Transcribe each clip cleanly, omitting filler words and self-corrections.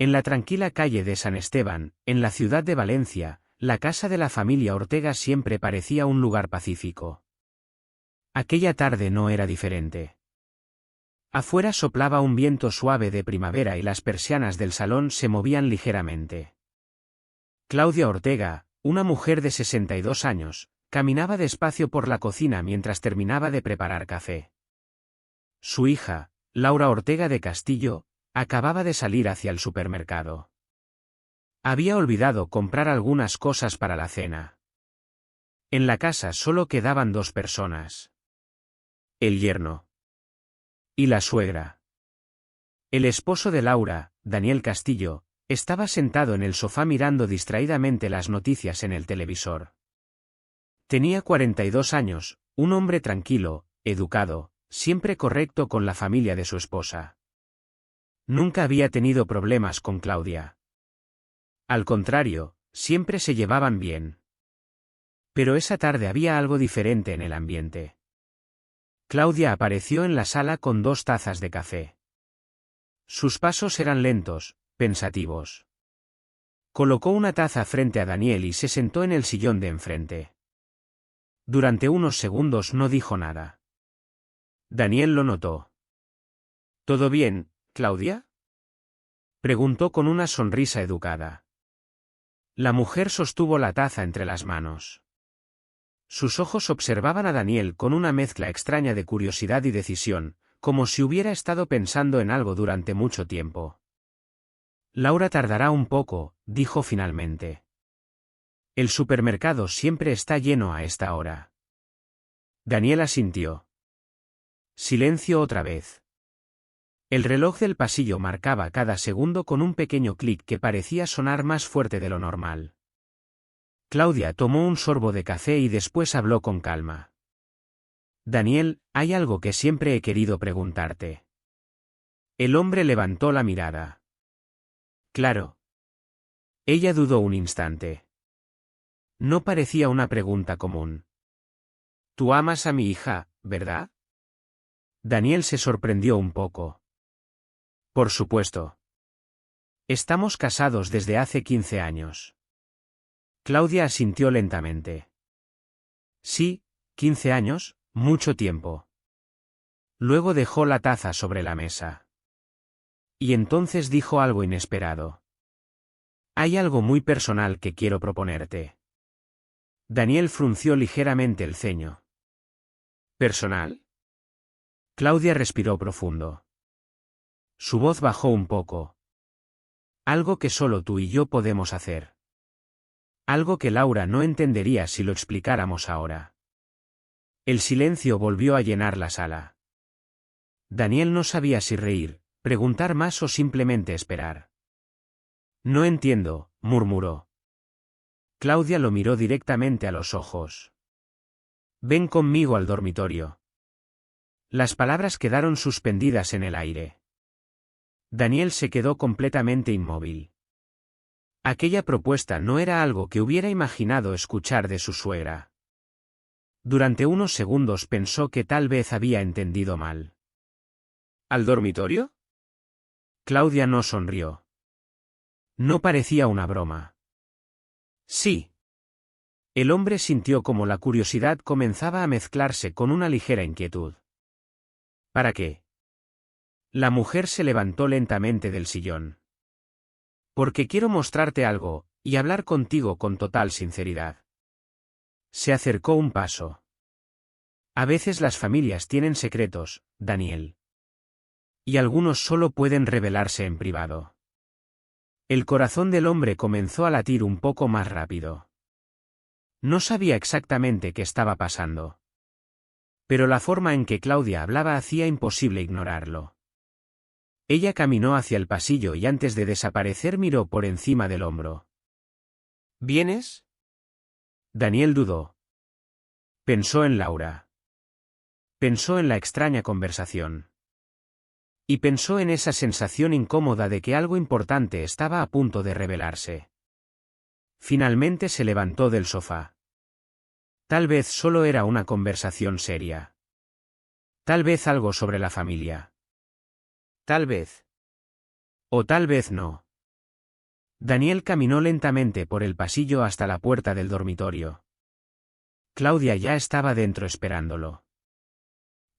En la tranquila calle de San Esteban, en la ciudad de Valencia, la casa de la familia Ortega siempre parecía un lugar pacífico. Aquella tarde no era diferente. Afuera soplaba un viento suave de primavera y las persianas del salón se movían ligeramente. Claudia Ortega, una mujer de 62 años, caminaba despacio por la cocina mientras terminaba de preparar café. Su hija, Laura Ortega de Castillo, acababa de salir hacia el supermercado. Había olvidado comprar algunas cosas para la cena. En la casa solo quedaban dos personas. El yerno. Y la suegra. El esposo de Laura, Daniel Castillo, estaba sentado en el sofá mirando distraídamente las noticias en el televisor. Tenía 42 años, un hombre tranquilo, educado, siempre correcto con la familia de su esposa. Nunca había tenido problemas con Claudia. Al contrario, siempre se llevaban bien. Pero esa tarde había algo diferente en el ambiente. Claudia apareció en la sala con 2 tazas de café. Sus pasos eran lentos, pensativos. Colocó una taza frente a Daniel y se sentó en el sillón de enfrente. Durante unos segundos no dijo nada. Daniel lo notó. ¿Todo bien, Claudia? Preguntó con una sonrisa educada. La mujer sostuvo la taza entre las manos. Sus ojos observaban a Daniel con una mezcla extraña de curiosidad y decisión, como si hubiera estado pensando en algo durante mucho tiempo. Laura tardará un poco, dijo finalmente. El supermercado siempre está lleno a esta hora. Daniel asintió. Silencio otra vez. El reloj del pasillo marcaba cada segundo con un pequeño clic que parecía sonar más fuerte de lo normal. Claudia tomó un sorbo de café y después habló con calma. Daniel, hay algo que siempre he querido preguntarte. El hombre levantó la mirada. Claro. Ella dudó un instante. No parecía una pregunta común. Tú amas a mi hija, ¿verdad? Daniel se sorprendió un poco. Por supuesto. Estamos casados desde hace 15 años. Claudia asintió lentamente. Sí, 15 años, mucho tiempo. Luego dejó la taza sobre la mesa. Y entonces dijo algo inesperado. Hay algo muy personal que quiero proponerte. Daniel frunció ligeramente el ceño. ¿Personal? Claudia respiró profundo. Su voz bajó un poco. Algo que solo tú y yo podemos hacer. Algo que Laura no entendería si lo explicáramos ahora. El silencio volvió a llenar la sala. Daniel no sabía si reír, preguntar más o simplemente esperar. No entiendo, murmuró. Claudia lo miró directamente a los ojos. Ven conmigo al dormitorio. Las palabras quedaron suspendidas en el aire. Daniel se quedó completamente inmóvil. Aquella propuesta no era algo que hubiera imaginado escuchar de su suegra. Durante unos segundos pensó que tal vez había entendido mal. ¿Al dormitorio? Claudia no sonrió. No parecía una broma. Sí. El hombre sintió como la curiosidad comenzaba a mezclarse con una ligera inquietud. ¿Para qué? La mujer se levantó lentamente del sillón. Porque quiero mostrarte algo, y hablar contigo con total sinceridad. Se acercó un paso. A veces las familias tienen secretos, Daniel. Y algunos solo pueden revelarse en privado. El corazón del hombre comenzó a latir un poco más rápido. No sabía exactamente qué estaba pasando. Pero la forma en que Claudia hablaba hacía imposible ignorarlo. Ella caminó hacia el pasillo y antes de desaparecer miró por encima del hombro. ¿Vienes? Daniel dudó. Pensó en Laura. Pensó en la extraña conversación. Y pensó en esa sensación incómoda de que algo importante estaba a punto de revelarse. Finalmente se levantó del sofá. Tal vez solo era una conversación seria. Tal vez algo sobre la familia. Tal vez. O tal vez no. Daniel caminó lentamente por el pasillo hasta la puerta del dormitorio. Claudia ya estaba dentro esperándolo.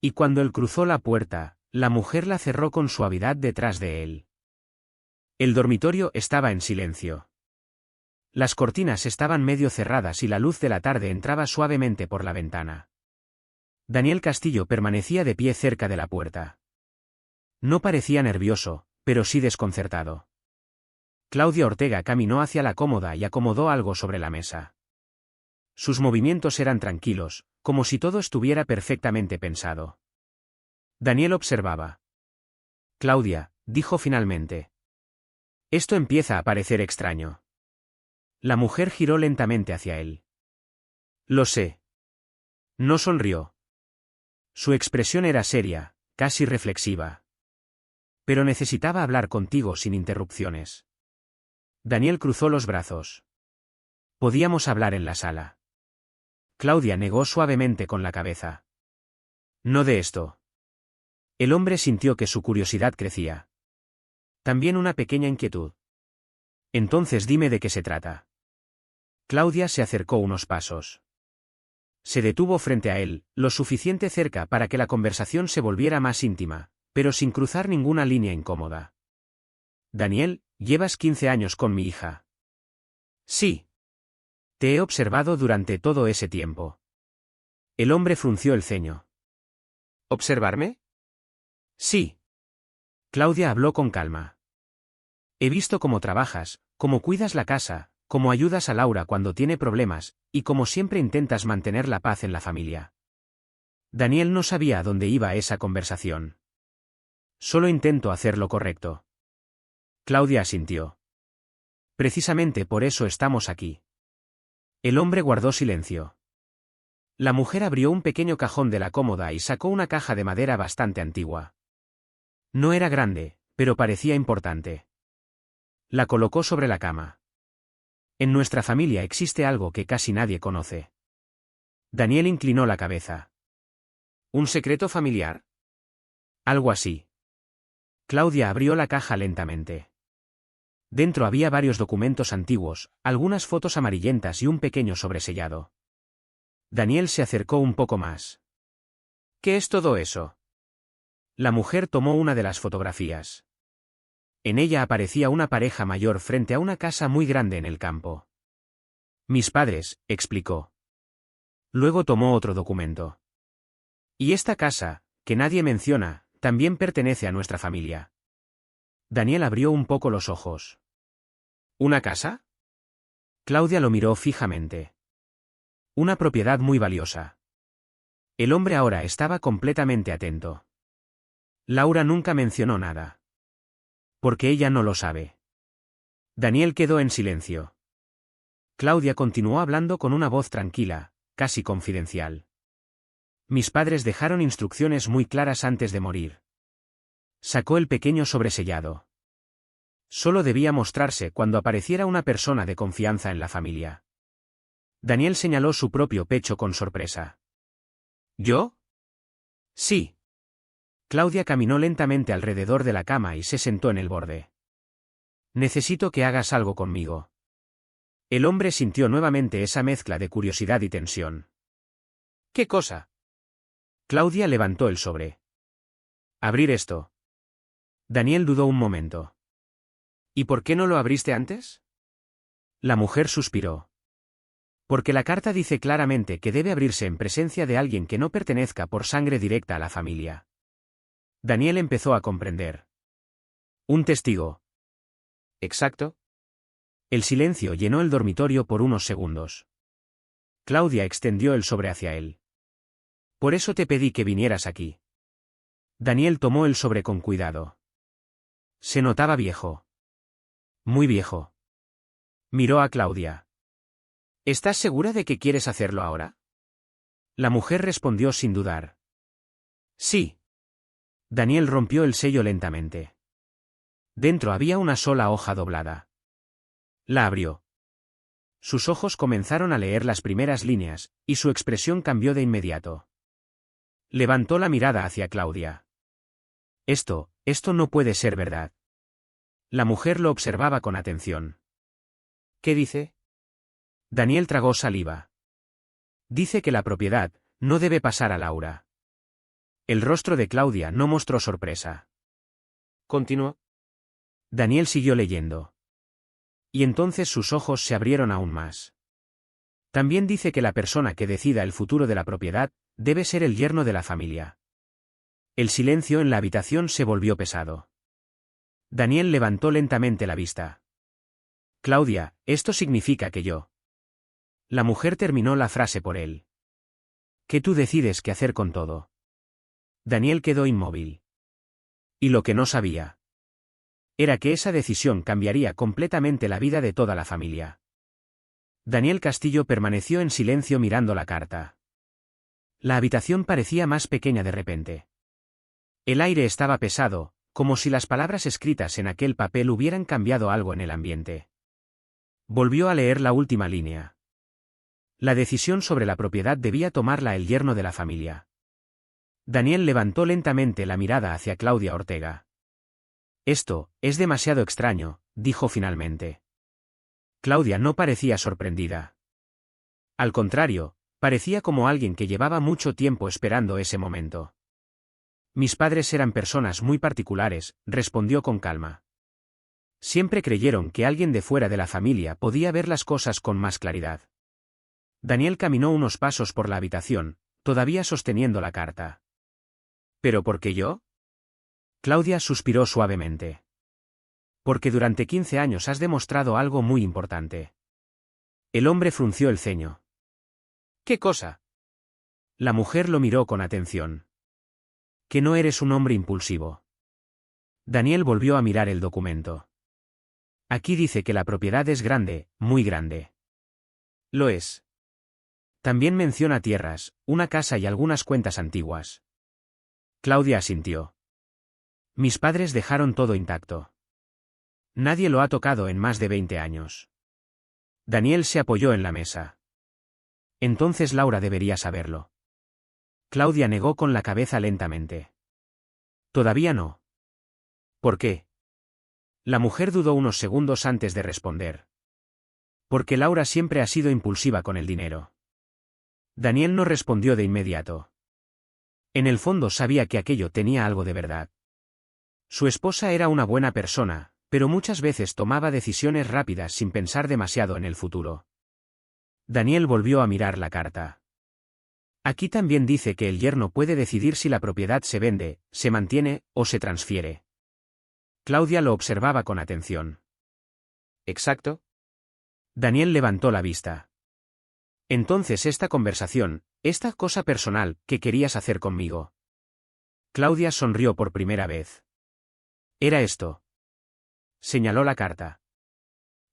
Y cuando él cruzó la puerta, la mujer la cerró con suavidad detrás de él. El dormitorio estaba en silencio. Las cortinas estaban medio cerradas y la luz de la tarde entraba suavemente por la ventana. Daniel Castillo permanecía de pie cerca de la puerta. No parecía nervioso, pero sí desconcertado. Claudia Ortega caminó hacia la cómoda y acomodó algo sobre la mesa. Sus movimientos eran tranquilos, como si todo estuviera perfectamente pensado. Daniel observaba. Claudia, dijo finalmente. Esto empieza a parecer extraño. La mujer giró lentamente hacia él. Lo sé. No sonrió. Su expresión era seria, casi reflexiva. Pero necesitaba hablar contigo sin interrupciones. Daniel cruzó los brazos. Podíamos hablar en la sala. Claudia negó suavemente con la cabeza. No de esto. El hombre sintió que su curiosidad crecía. También una pequeña inquietud. Entonces dime de qué se trata. Claudia se acercó unos pasos. Se detuvo frente a él, lo suficiente cerca para que la conversación se volviera más íntima, pero sin cruzar ninguna línea incómoda. Daniel, llevas 15 años con mi hija. Sí. Te he observado durante todo ese tiempo. El hombre frunció el ceño. ¿Observarme? Sí. Claudia habló con calma. He visto cómo trabajas, cómo cuidas la casa, cómo ayudas a Laura cuando tiene problemas, y cómo siempre intentas mantener la paz en la familia. Daniel no sabía a dónde iba esa conversación. Solo intento hacer lo correcto. Claudia asintió. Precisamente por eso estamos aquí. El hombre guardó silencio. La mujer abrió un pequeño cajón de la cómoda y sacó una caja de madera bastante antigua. No era grande, pero parecía importante. La colocó sobre la cama. En nuestra familia existe algo que casi nadie conoce. Daniel inclinó la cabeza. ¿Un secreto familiar? Algo así. Claudia abrió la caja lentamente. Dentro había varios documentos antiguos, algunas fotos amarillentas y un pequeño sobresellado. Daniel se acercó un poco más. ¿Qué es todo eso? La mujer tomó una de las fotografías. En ella aparecía una pareja mayor frente a una casa muy grande en el campo. Mis padres, explicó. Luego tomó otro documento. Y esta casa, que nadie menciona, también pertenece a nuestra familia. Daniel abrió un poco los ojos. ¿Una casa? Claudia lo miró fijamente. Una propiedad muy valiosa. El hombre ahora estaba completamente atento. Laura nunca mencionó nada. Porque ella no lo sabe. Daniel quedó en silencio. Claudia continuó hablando con una voz tranquila, casi confidencial. Mis padres dejaron instrucciones muy claras antes de morir. Sacó el pequeño sobresellado. Solo debía mostrarse cuando apareciera una persona de confianza en la familia. Daniel señaló su propio pecho con sorpresa. ¿Yo? Sí. Claudia caminó lentamente alrededor de la cama y se sentó en el borde. Necesito que hagas algo conmigo. El hombre sintió nuevamente esa mezcla de curiosidad y tensión. ¿Qué cosa? Claudia levantó el sobre. Abrir esto. Daniel dudó un momento. ¿Y por qué no lo abriste antes? La mujer suspiró. Porque la carta dice claramente que debe abrirse en presencia de alguien que no pertenezca por sangre directa a la familia. Daniel empezó a comprender. Un testigo. Exacto. El silencio llenó el dormitorio por unos segundos. Claudia extendió el sobre hacia él. Por eso te pedí que vinieras aquí. Daniel tomó el sobre con cuidado. Se notaba viejo. Muy viejo. Miró a Claudia. ¿Estás segura de que quieres hacerlo ahora? La mujer respondió sin dudar. Sí. Daniel rompió el sello lentamente. Dentro había una sola hoja doblada. La abrió. Sus ojos comenzaron a leer las primeras líneas, y su expresión cambió de inmediato. Levantó la mirada hacia Claudia. Esto no puede ser verdad. La mujer lo observaba con atención. ¿Qué dice? Daniel tragó saliva. Dice que la propiedad no debe pasar a Laura. El rostro de Claudia no mostró sorpresa. Continuó. Daniel siguió leyendo. Y entonces sus ojos se abrieron aún más. También dice que la persona que decida el futuro de la propiedad debe ser el yerno de la familia. El silencio en la habitación se volvió pesado. Daniel levantó lentamente la vista. Claudia, esto significa que yo. La mujer terminó la frase por él. Que tú decides qué hacer con todo. Daniel quedó inmóvil. Y lo que no sabía era que esa decisión cambiaría completamente la vida de toda la familia. Daniel Castillo permaneció en silencio mirando la carta. La habitación parecía más pequeña de repente. El aire estaba pesado, como si las palabras escritas en aquel papel hubieran cambiado algo en el ambiente. Volvió a leer la última línea. La decisión sobre la propiedad debía tomarla el yerno de la familia. Daniel levantó lentamente la mirada hacia Claudia Ortega. Esto es demasiado extraño, dijo finalmente. Claudia no parecía sorprendida. Al contrario, parecía como alguien que llevaba mucho tiempo esperando ese momento. Mis padres eran personas muy particulares, respondió con calma. Siempre creyeron que alguien de fuera de la familia podía ver las cosas con más claridad. Daniel caminó unos pasos por la habitación, todavía sosteniendo la carta. ¿Pero por qué yo? Claudia suspiró suavemente. Porque durante 15 años has demostrado algo muy importante. El hombre frunció el ceño. ¿Qué cosa? La mujer lo miró con atención. Que no eres un hombre impulsivo. Daniel volvió a mirar el documento. Aquí dice que la propiedad es grande, muy grande. Lo es. También menciona tierras, una casa y algunas cuentas antiguas. Claudia asintió. Mis padres dejaron todo intacto. Nadie lo ha tocado en más de 20 años. Daniel se apoyó en la mesa. Entonces Laura debería saberlo. Claudia negó con la cabeza lentamente. Todavía no. ¿Por qué? La mujer dudó unos segundos antes de responder. Porque Laura siempre ha sido impulsiva con el dinero. Daniel no respondió de inmediato. En el fondo sabía que aquello tenía algo de verdad. Su esposa era una buena persona, pero muchas veces tomaba decisiones rápidas sin pensar demasiado en el futuro. Daniel volvió a mirar la carta. Aquí también dice que el yerno puede decidir si la propiedad se vende, se mantiene o se transfiere. Claudia lo observaba con atención. ¿Exacto? Daniel levantó la vista. Entonces esta conversación, esta cosa personal, ¿qué querías hacer conmigo? Claudia sonrió por primera vez. Era esto. Señaló la carta.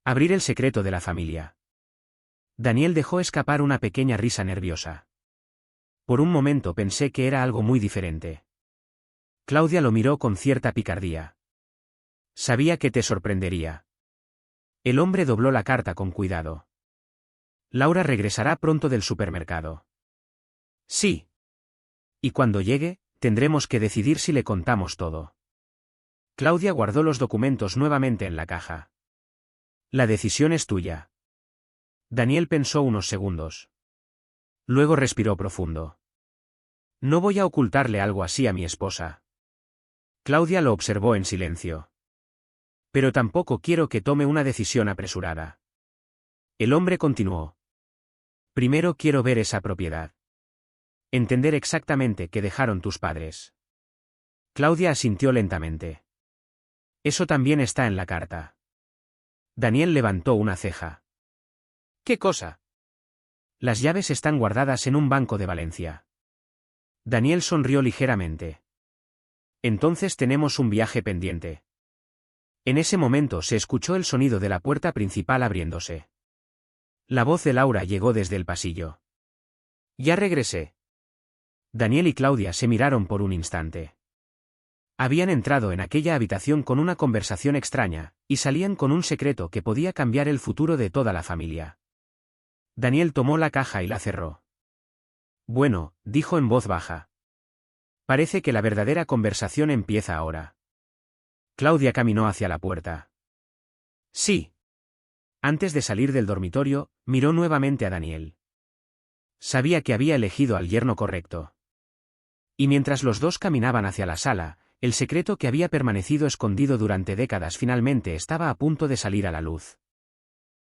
Abrir el secreto de la familia. Daniel dejó escapar una pequeña risa nerviosa. Por un momento pensé que era algo muy diferente. Claudia lo miró con cierta picardía. Sabía que te sorprendería. El hombre dobló la carta con cuidado. Laura regresará pronto del supermercado. Sí. Y cuando llegue, tendremos que decidir si le contamos todo. Claudia guardó los documentos nuevamente en la caja. La decisión es tuya. Daniel pensó unos segundos. Luego respiró profundo. No voy a ocultarle algo así a mi esposa. Claudia lo observó en silencio. Pero tampoco quiero que tome una decisión apresurada. El hombre continuó. Primero quiero ver esa propiedad. Entender exactamente qué dejaron tus padres. Claudia asintió lentamente. Eso también está en la carta. Daniel levantó una ceja. ¿Qué cosa? Las llaves están guardadas en un banco de Valencia. Daniel sonrió ligeramente. Entonces tenemos un viaje pendiente. En ese momento se escuchó el sonido de la puerta principal abriéndose. La voz de Laura llegó desde el pasillo. Ya regresé. Daniel y Claudia se miraron por un instante. Habían entrado en aquella habitación con una conversación extraña, y salían con un secreto que podía cambiar el futuro de toda la familia. Daniel tomó la caja y la cerró. Bueno, dijo en voz baja. Parece que la verdadera conversación empieza ahora. Claudia caminó hacia la puerta. Sí. Antes de salir del dormitorio, miró nuevamente a Daniel. Sabía que había elegido al yerno correcto. Y mientras los dos caminaban hacia la sala, el secreto que había permanecido escondido durante décadas finalmente estaba a punto de salir a la luz.